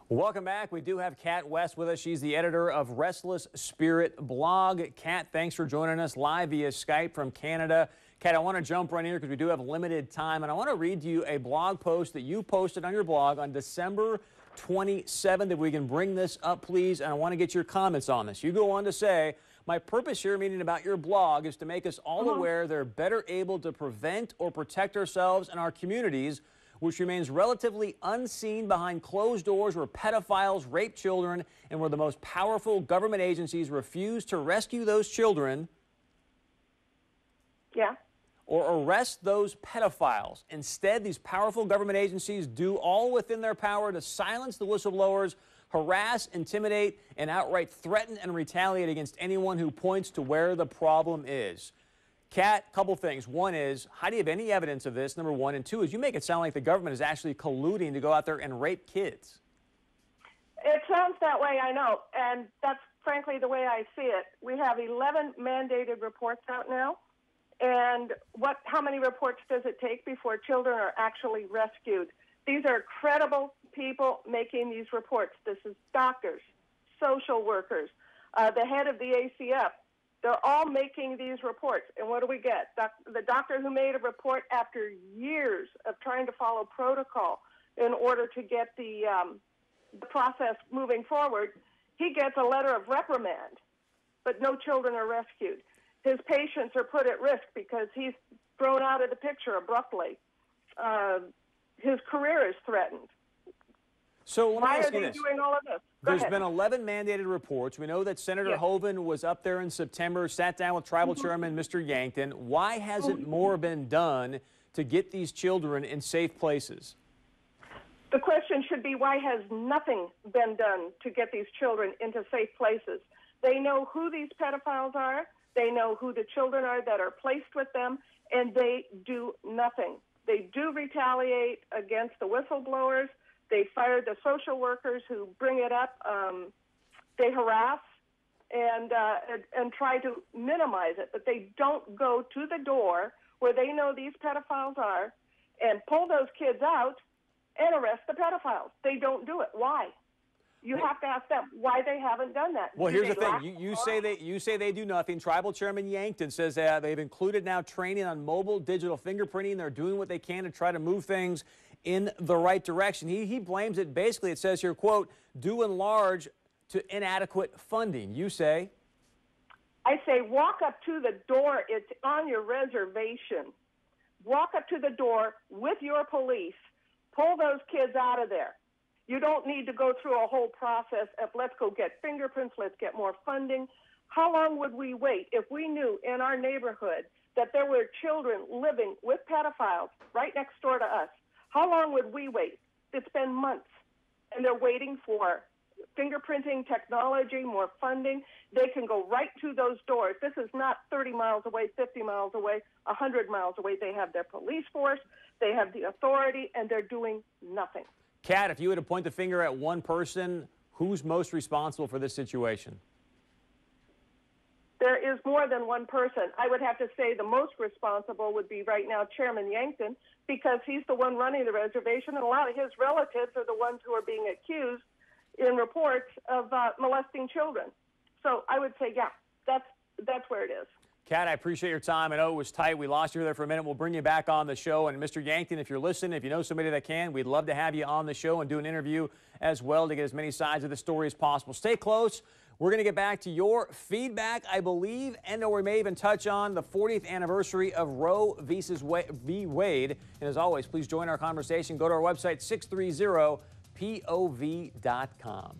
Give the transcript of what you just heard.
Welcome back. We do have Kat West with us. She's the editor of Restless Spirit blog. Kat, thanks for joining us live via Skype from Canada. Kat, I want to jump right in here because we do have limited time, and I want to read to you a blog post that you posted on your blog on December 27th. If we can bring this up, please, and I want to get your comments on this. You go on to say, my purpose here, meaning about your blog, is to make us all aware they're better able to prevent or protect ourselves and our communities, which remains relatively unseen behind closed doors where pedophiles rape children and where the most powerful government agencies refuse to rescue those children or arrest those pedophiles. Instead, these powerful government agencies do all within their power to silence the whistleblowers, harass, intimidate, and outright threaten and retaliate against anyone who points to where the problem is. Kat, couple things. One is, how do you have any evidence of this, number one? And two is, you make it sound like the government is actually colluding to go out there and rape kids. It sounds that way, I know, and that's frankly the way I see it. We have 11 mandated reports out now, and how many reports does it take before children are actually rescued? These are credible people making these reports. This is doctors, social workers, the head of the ACF. They're all making these reports. And what do we get? The doctor who made a report after years of trying to follow protocol in order to get the process moving forward, he gets a letter of reprimand, but no children are rescued. His patients are put at risk because he's thrown out of the picture abruptly. His career is threatened. So why are they doing all of this? There's been 11 mandated reports. We know that Senator Hoeven was up there in September, sat down with Tribal Chairman Mr. Yankton. Why hasn't more been done to get these children in safe places? The question should be, why has nothing been done to get these children into safe places? They know who these pedophiles are. They know who the children are that are placed with them, and they do nothing. They do retaliate against the whistleblowers. They fire the social workers who bring it up. They harass and try to minimize it, but they don't go to the door where they know these pedophiles are and pull those kids out and arrest the pedophiles. They don't do it. Why? You have to ask them why they haven't done that. Well, here's the thing. You say they do nothing. Tribal Chairman Yankton says they've included now training on mobile digital fingerprinting. They're doing what they can to try to move things in the right direction. He blames it. Basically, it says here, quote, due in large to inadequate funding. You say? I say walk up to the door. It's on your reservation. Walk up to the door with your police. Pull those kids out of there. You don't need to go through a whole process of let's go get fingerprints, let's get more funding. How long would we wait if we knew in our neighborhood that there were children living with pedophiles right next door to us? How long would we wait? It's been months, and they're waiting for fingerprinting technology, more funding. They can go right to those doors. This is not 30 miles away, 50 miles away, 100 miles away. They have their police force, they have the authority, and they're doing nothing. Kat, if you were to point the finger at one person, who's most responsible for this situation? There is more than one person. I would have to say the most responsible would be right now Chairman Yankton, because he's the one running the reservation, and a lot of his relatives are the ones who are being accused in reports of molesting children. So I would say, yeah, that's where it is. Kat, I appreciate your time. I know it was tight. We lost you there for a minute. We'll bring you back on the show. And Mr. Yankton, if you're listening, if you know somebody that can, we'd love to have you on the show and do an interview as well to get as many sides of the story as possible. Stay close. We're going to get back to your feedback, I believe, and we may even touch on the 40th anniversary of Roe v. Wade. And as always, please join our conversation. Go to our website, 630pov.com.